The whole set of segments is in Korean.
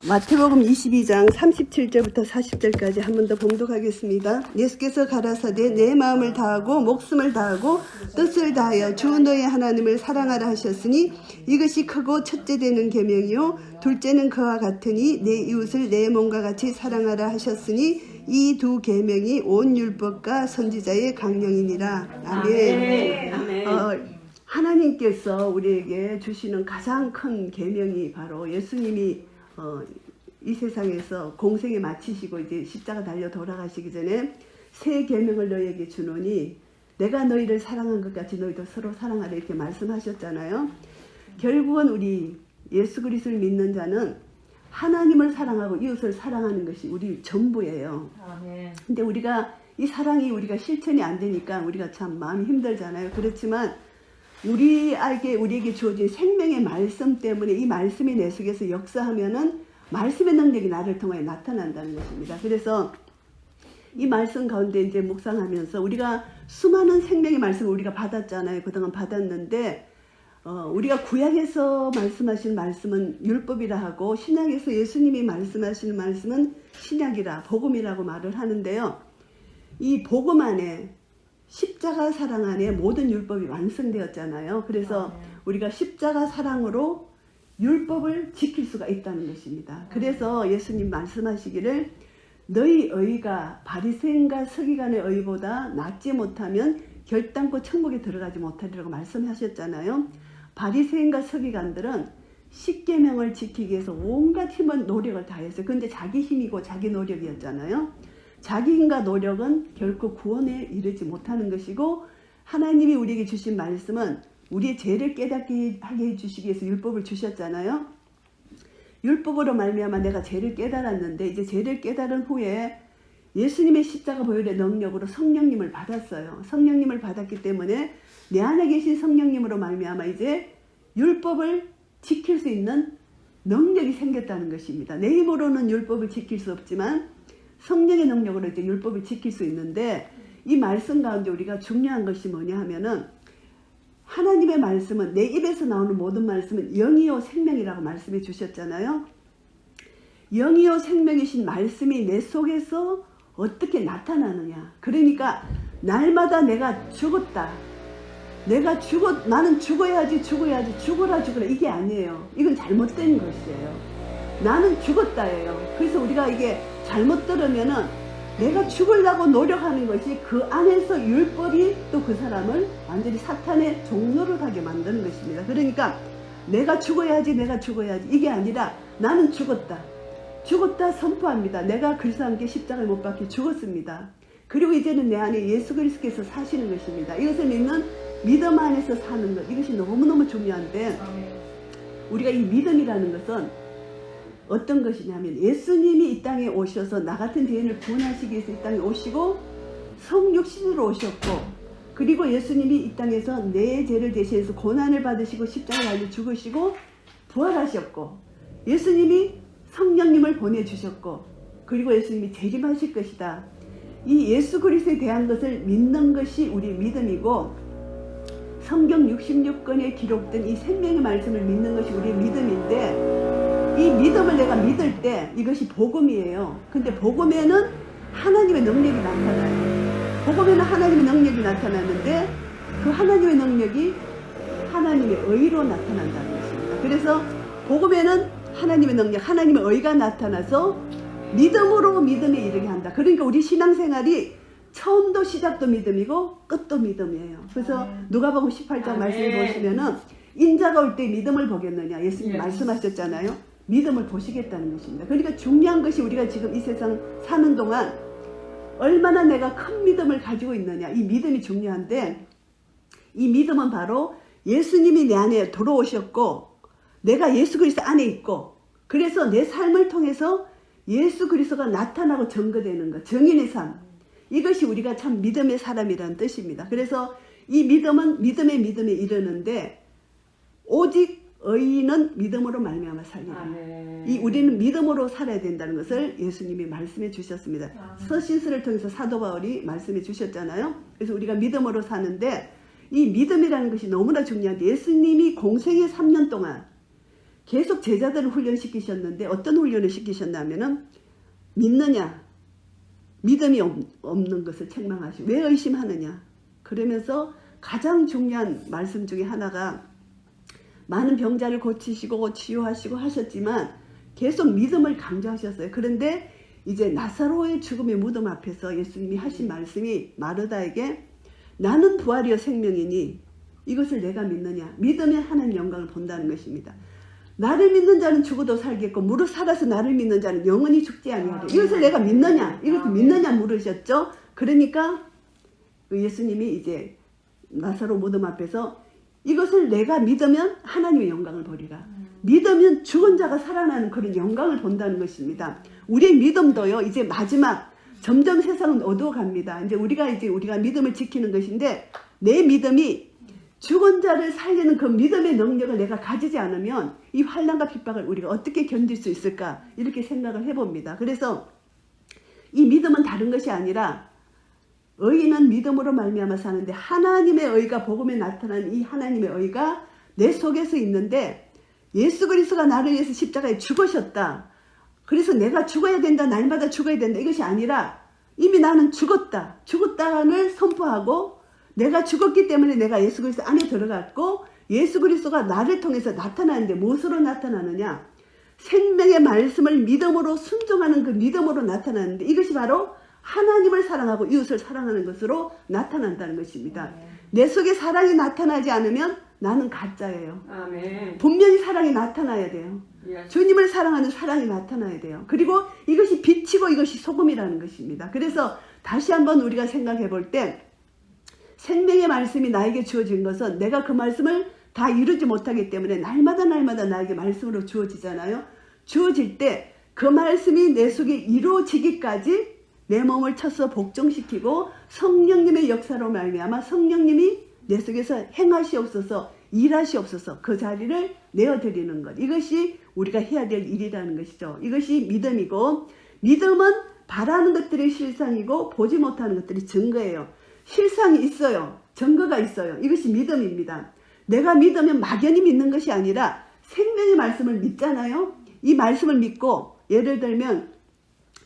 마태복음 22장 37절부터 40절까지 한 번 더 봉독하겠습니다. 예수께서 가라사대 내 마음을 다하고 목숨을 다하고 뜻을 다하여 주 너의 하나님을 사랑하라 하셨으니 이것이 크고 첫째 되는 계명이요 둘째는 그와 같으니 내 이웃을 내 몸과 같이 사랑하라 하셨으니 이 두 계명이 온 율법과 선지자의 강령이니라. 아멘. 하나님께서 우리에게 주시는 가장 큰 계명이 바로 예수님이 이 세상에서 공생에 마치시고 이제 십자가 달려 돌아가시기 전에 새 계명을 너희에게 주노니 내가 너희를 사랑한 것 같이 너희도 서로 사랑하라 이렇게 말씀하셨잖아요. 결국은 우리 예수 그리스도를 믿는 자는 하나님을 사랑하고 이웃을 사랑하는 것이 우리 전부예요. 아멘. 근데 우리가 이 사랑이 우리가 실천이 안 되니까 우리가 참 마음이 힘들잖아요. 그렇지만 우리에게 주어진 생명의 말씀 때문에 이 말씀이 내 속에서 역사하면은 말씀의 능력이 나를 통하여 나타난다는 것입니다. 그래서 이 말씀 가운데 이제 묵상하면서 우리가 수많은 생명의 말씀을 우리가 받았잖아요. 그동안 받았는데 우리가 구약에서 말씀하신 말씀은 율법이라 하고 신약에서 예수님이 말씀하시는 말씀은 신약이라 복음이라고 말을 하는데요. 이 복음 안에 십자가 사랑 안에 모든 율법이 완성되었잖아요. 그래서 우리가 십자가 사랑으로 율법을 지킬 수가 있다는 것입니다. 그래서 예수님 말씀하시기를 너희 의가 바리새인과 서기관의 의보다 낫지 못하면 결단코 천국에 들어가지 못하리라고 말씀하셨잖아요. 바리새인과 서기관들은 십계명을 지키기 위해서 온갖 힘은 노력을 다했어요. 그런데 자기 힘이고 자기 노력이었잖아요. 자기 힘과 노력은 결코 구원에 이르지 못하는 것이고 하나님이 우리에게 주신 말씀은 우리의 죄를 깨닫게 하게 해주시기 위해서 율법을 주셨잖아요. 율법으로 말미암아 내가 죄를 깨달았는데 이제 죄를 깨달은 후에 예수님의 십자가 보혈의 능력으로 성령님을 받았어요. 성령님을 받았기 때문에 내 안에 계신 성령님으로 말미암아 이제 율법을 지킬 수 있는 능력이 생겼다는 것입니다. 내 힘으로는 율법을 지킬 수 없지만 성령의 능력으로 이제 율법을 지킬 수 있는데 이 말씀 가운데 우리가 중요한 것이 뭐냐 하면은 하나님의 말씀은 내 입에서 나오는 모든 말씀은 영이요 생명이라고 말씀해 주셨잖아요. 영이요 생명이신 말씀이 내 속에서 어떻게 나타나느냐. 그러니까 날마다 내가 죽었다. 나는 죽어야지 죽어라 이게 아니에요. 이건 잘못된 것이에요. 나는 죽었다예요. 그래서 우리가 이게 잘못 들으면은 내가 죽으려고 노력하는 것이 그 안에서 율법이 또 그 사람을 완전히 사탄의 종로를 하게 만드는 것입니다. 그러니까 내가 죽어야지 이게 아니라 나는 죽었다 선포합니다. 내가 그리스도와 함께 십자가에 못 박혀 죽었습니다. 그리고 이제는 내 안에 예수 그리스도께서 사시는 것입니다. 이것을 믿는 믿음 안에서 사는 것, 이것이 너무너무 중요한데 우리가 이 믿음이라는 것은 어떤 것이냐면 예수님이 이 땅에 오셔서 나 같은 죄인을 구원하시기 위해서 이 땅에 오시고 성육신으로 오셨고 그리고 예수님이 이 땅에서 내 죄를 대신해서 고난을 받으시고 십자가에 달려 죽으시고 부활하셨고 예수님이 성령님을 보내주셨고 그리고 예수님이 재림하실 것이다. 이 예수 그리스도에 대한 것을 믿는 것이 우리 믿음이고 성경 66권에 기록된 이 생명의 말씀을 믿는 것이 우리의 믿음인데 이 믿음을 내가 믿을 때 이것이 복음이에요. 근데 복음에는 하나님의 능력이 나타나요. 복음에는 하나님의 능력이 나타나는데 그 하나님의 능력이 하나님의 의로 나타난다는 것입니다. 그래서 복음에는 하나님의 능력, 하나님의 의가 나타나서 믿음으로 믿음에 이르게 한다. 그러니까 우리 신앙생활이 처음도 시작도 믿음이고 끝도 믿음이에요. 그래서 누가복음 18장 말씀을 보시면은 인자가 올 때 믿음을 보겠느냐 예수님 말씀하셨잖아요. 믿음을 보시겠다는 것입니다. 그러니까 중요한 것이 우리가 지금 이 세상 사는 동안 얼마나 내가 큰 믿음을 가지고 있느냐 이 믿음이 중요한데 이 믿음은 바로 예수님이 내 안에 들어오셨고 내가 예수 그리스도 안에 있고 그래서 내 삶을 통해서 예수 그리스도가 나타나고 증거되는 것 증인의 삶 이것이 우리가 참 믿음의 사람이라는 뜻입니다. 그래서 이 믿음은 믿음에 이르는데 오직 의인은 믿음으로 말미암아 살리라. 우리는 믿음으로 살아야 된다는 것을 예수님이 말씀해 주셨습니다. 서신서를 통해서 사도 바울이 말씀해 주셨잖아요. 그래서 우리가 믿음으로 사는데 이 믿음이라는 것이 너무나 중요한데 예수님이 공생의 3년 동안 계속 제자들을 훈련시키셨는데 어떤 훈련을 시키셨냐면은 믿느냐, 믿음이 없는 것을 책망하시고 왜 의심하느냐. 그러면서 가장 중요한 말씀 중에 하나가 많은 병자를 고치시고 치유하시고 하셨지만 계속 믿음을 강조하셨어요. 그런데 이제 나사로의 죽음의 무덤 앞에서 예수님이 하신 말씀이 마르다에게 나는 부활이요 생명이니 이것을 내가 믿느냐. 믿으면 하나님 영광을 본다는 것입니다. 나를 믿는 자는 죽어도 살겠고 무릇 살아서 나를 믿는 자는 영원히 죽지 아니하리라. 이것을 내가 믿느냐. 이것을 믿느냐 물으셨죠. 그러니까 예수님이 이제 나사로 무덤 앞에서 이것을 내가 믿으면 하나님의 영광을 보리라. 믿으면 죽은 자가 살아나는 그런 영광을 본다는 것입니다. 우리의 믿음도요. 이제 마지막 점점 세상은 어두워갑니다. 이제 우리가 믿음을 지키는 것인데 내 믿음이 죽은 자를 살리는 그 믿음의 능력을 내가 가지지 않으면 이 환난과 핍박을 우리가 어떻게 견딜 수 있을까 이렇게 생각을 해봅니다. 그래서 이 믿음은 다른 것이 아니라 의인은 믿음으로 말미암아 사는데 하나님의 의가 복음에 나타난 이 하나님의 의가 내 속에서 있는데 예수 그리스도가 나를 위해서 십자가에 죽으셨다. 그래서 내가 죽어야 된다. 날마다 죽어야 된다. 이것이 아니라 이미 나는 죽었다를 선포하고 내가 죽었기 때문에 내가 예수 그리스도 안에 들어갔고 예수 그리스도가 나를 통해서 나타나는데 무엇으로 나타나느냐? 생명의 말씀을 믿음으로 순종하는 그 믿음으로 나타나는데 이것이 바로 하나님을 사랑하고 이웃을 사랑하는 것으로 나타난다는 것입니다. 내 속에 사랑이 나타나지 않으면 나는 가짜예요. 아멘. 분명히 사랑이 나타나야 돼요. 예. 주님을 사랑하는 사랑이 나타나야 돼요. 그리고 이것이 빛이고 이것이 소금이라는 것입니다. 그래서 다시 한번 우리가 생각해 볼 때 생명의 말씀이 나에게 주어진 것은 내가 그 말씀을 다 이루지 못하기 때문에 날마다 나에게 말씀으로 주어지잖아요. 주어질 때 그 말씀이 내 속에 이루어지기까지 내 몸을 쳐서 복종시키고 성령님의 역사로 말미암아 성령님이 내 속에서 행하시옵소서 일하시옵소서 그 자리를 내어드리는 것. 이것이 우리가 해야 될 일이라는 것이죠. 이것이 믿음이고 믿음은 바라는 것들이 실상이고 보지 못하는 것들이 증거예요. 실상이 있어요. 증거가 있어요. 이것이 믿음입니다. 내가 믿으면 막연히 믿는 것이 아니라 생명의 말씀을 믿잖아요. 이 말씀을 믿고 예를 들면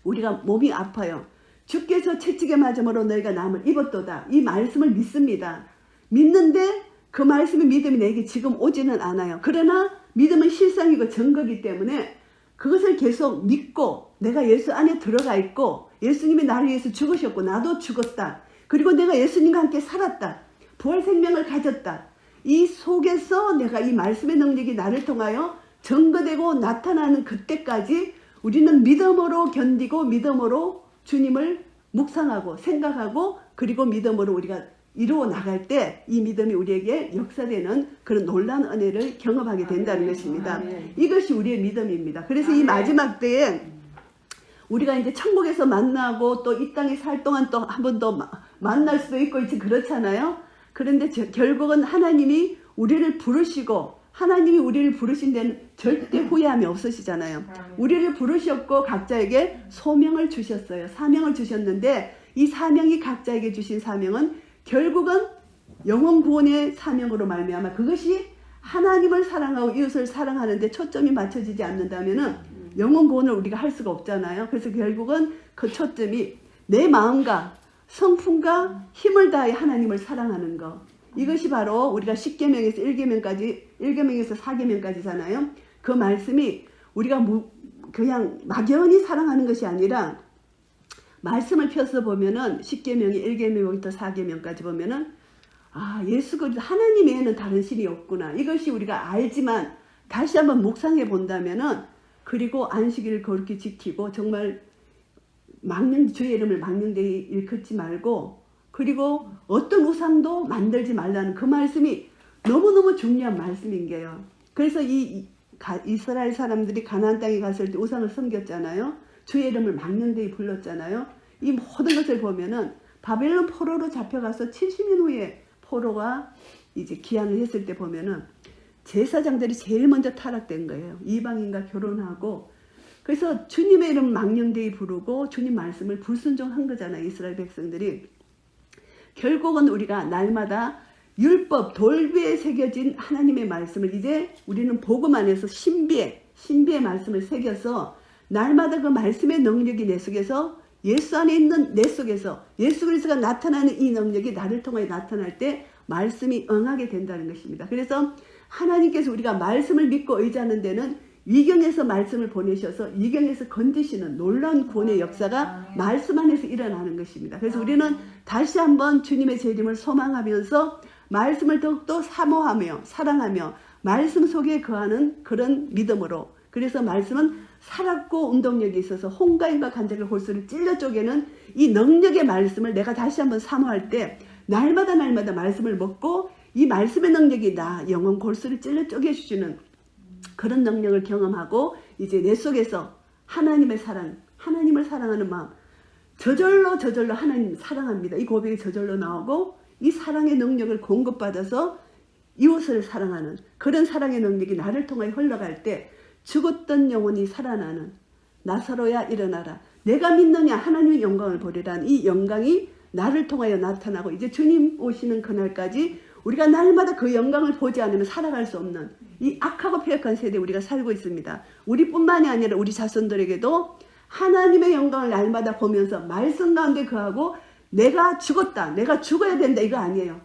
우리가 몸이 아파요. 주께서 채찍에 맞음으로 너희가 남을 입었도다. 이 말씀을 믿습니다. 믿는데 그 말씀의 믿음이 내게 지금 오지는 않아요. 그러나 믿음은 실상이고 증거이기 때문에 그것을 계속 믿고 내가 예수 안에 들어가 있고 예수님이 나를 위해서 죽으셨고 나도 죽었다. 그리고 내가 예수님과 함께 살았다. 부활 생명을 가졌다. 이 속에서 내가 이 말씀의 능력이 나를 통하여 증거되고 나타나는 그때까지 우리는 믿음으로 견디고 믿음으로 주님을 묵상하고 생각하고 그리고 믿음으로 우리가 이루어 나갈 때 이 믿음이 우리에게 역사되는 그런 놀라운 은혜를 경험하게 된다는 것입니다. 이것이 우리의 믿음입니다. 그래서 이 마지막 때에 우리가 이제 천국에서 만나고 또 이 땅에 살 동안 또 한 번 더 만날 수도 있고 이제 그렇잖아요. 그런데 결국은 하나님이 우리를 부르시고 하나님이 우리를 부르신 데는 절대 후회함이 없으시잖아요. 우리를 부르셨고 각자에게 소명을 주셨어요. 사명을 주셨는데 이 사명이 각자에게 주신 사명은 결국은 영혼 구원의 사명으로 말미암아 그것이 하나님을 사랑하고 이웃을 사랑하는 데 초점이 맞춰지지 않는다면은 영혼 구원을 우리가 할 수가 없잖아요. 그래서 결국은 그 초점이 내 마음과 성품과 힘을 다해 하나님을 사랑하는 것. 이것이 바로 우리가 10계명에서 1계명에서 4계명까지잖아요. 그 말씀이 우리가 그냥 막연히 사랑하는 것이 아니라 말씀을 펴서 보면은 10계명이 1계명부터 4계명까지 보면은 예수 그리스도 하나님 외에는 다른 신이 없구나. 이것이 우리가 알지만 다시 한번 묵상해 본다면은 그리고 안식일을 거룩히 지키고 정말 주의 이름을 망령되이 일컫지 말고 그리고 어떤 우상도 만들지 말라는 그 말씀이 너무너무 중요한 말씀인 게요. 그래서 이스라엘 사람들이 가나안 땅에 갔을 때 우상을 섬겼잖아요. 주의 이름을 망령되이 불렀잖아요. 이 모든 것을 보면은 바벨론 포로로 잡혀가서 70년 후에 포로가 이제 귀환을 했을 때 보면은 제사장들이 제일 먼저 타락된 거예요. 이방인과 결혼하고 그래서 주님의 이름 망령되이 부르고 주님 말씀을 불순종한 거잖아요. 이스라엘 백성들이. 결국은 우리가 날마다 율법 돌비에 새겨진 하나님의 말씀을 이제 우리는 복음 안에서 신비의 말씀을 새겨서 날마다 그 말씀의 능력이 내 속에서 예수 안에 있는 내 속에서 예수 그리스도가 나타나는 이 능력이 나를 통해 나타날 때 말씀이 응하게 된다는 것입니다. 그래서 하나님께서 우리가 말씀을 믿고 의지하는 데는 위경에서 말씀을 보내셔서 위경에서 건지시는 놀라운 구원의 역사가 말씀 안에서 일어나는 것입니다. 그래서 우리는 다시 한번 주님의 재림을 소망하면서 말씀을 더욱더 사모하며 사랑하며 말씀 속에 거하는 그런 믿음으로, 그래서 말씀은 살았고 운동력이 있어서 홍가인과 간장의 골수를 찔러 쪼개는 이 능력의 말씀을 내가 다시 한번 사모할 때 날마다 말씀을 먹고 이 말씀의 능력이 나 영혼 골수를 찔러 쪼개주시는 그런 능력을 경험하고 이제 내 속에서 하나님의 사랑, 하나님을 사랑하는 마음, 저절로 하나님 사랑합니다. 이 고백이 저절로 나오고 이 사랑의 능력을 공급받아서 이웃을 사랑하는 그런 사랑의 능력이 나를 통해 흘러갈 때 죽었던 영혼이 살아나는 나사로야 일어나라. 내가 믿느냐 하나님의 영광을 보리라는 이 영광이 나를 통하여 나타나고 이제 주님 오시는 그날까지 우리가 날마다 그 영광을 보지 않으면 살아갈 수 없는 이 악하고 폐역한 세대에 우리가 살고 있습니다. 우리뿐만이 아니라 우리 자손들에게도 하나님의 영광을 날마다 보면서 말씀 가운데 거하고 내가 죽었다, 내가 죽어야 된다 이거 아니에요.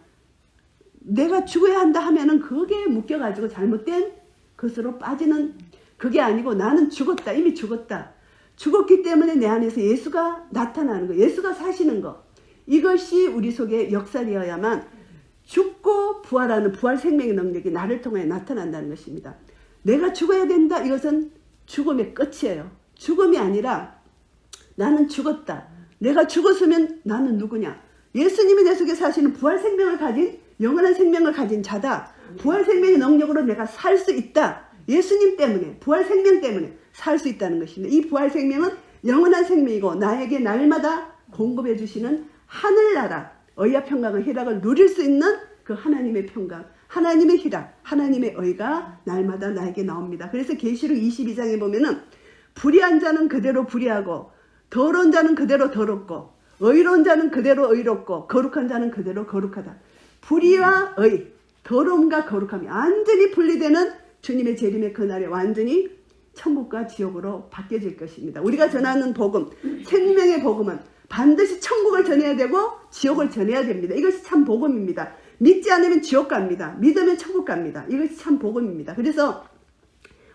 내가 죽어야 한다 하면은 그게 묶여가지고 잘못된 것으로 빠지는 그게 아니고 나는 죽었다, 이미 죽었다. 죽었기 때문에 내 안에서 예수가 나타나는 거, 예수가 사시는 거, 이것이 우리 속에 역사되어야만 죽고 부활하는 부활 생명의 능력이 나를 통해 나타난다는 것입니다. 내가 죽어야 된다, 이것은 죽음의 끝이에요. 죽음이 아니라 나는 죽었다. 내가 죽었으면 나는 누구냐? 예수님이 내 속에 사시는 부활 생명을 가진 영원한 생명을 가진 자다. 부활 생명의 능력으로 내가 살 수 있다. 예수님 때문에, 부활 생명 때문에 살 수 있다는 것입니다. 이 부활 생명은 영원한 생명이고 나에게 날마다 공급해 주시는 하늘나라, 의와 평강의 희락을 누릴 수 있는 그 하나님의 평강, 하나님의 희락, 하나님의 의가 날마다 나에게 나옵니다. 그래서 계시록 22장에 보면은 불의한 자는 그대로 불의하고 더러운 자는 그대로 더럽고 의로운 자는 그대로 의롭고 거룩한 자는 그대로 거룩하다. 불의와 의, 더러움과 거룩함이 완전히 분리되는 주님의 재림의 그날에 완전히 천국과 지옥으로 바뀌어질 것입니다. 우리가 전하는 복음, 생명의 복음은 반드시 천국을 전해야 되고 지옥을 전해야 됩니다. 이것이 참 복음입니다. 믿지 않으면 지옥 갑니다. 믿으면 천국 갑니다. 이것이 참 복음입니다. 그래서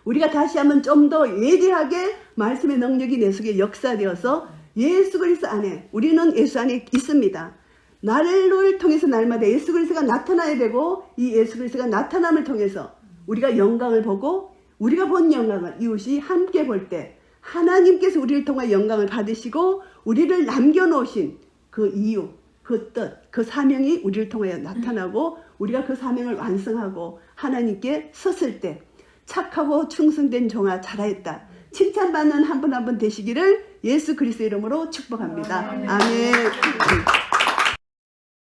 우리가 다시 한번 좀 더 예리하게 말씀의 능력이 내 속에 역사되어서 예수 그리스도 안에, 우리는 예수 안에 있습니다. 나를 통해서 날마다 예수 그리스도가 나타나야 되고 이 예수 그리스도가 나타남을 통해서 우리가 영광을 보고 우리가 본 영광을 이웃이 함께 볼 때 하나님께서 우리를 통해 영광을 받으시고 우리를 남겨놓으신 그 이유, 그 뜻, 그 사명이 우리를 통하여 나타나고 우리가 그 사명을 완성하고 하나님께 섰을 때 착하고 충성된 종아 잘하였다. 칭찬받는 한 분 한 분 되시기를 예수 그리스도 이름으로 축복합니다. 아멘.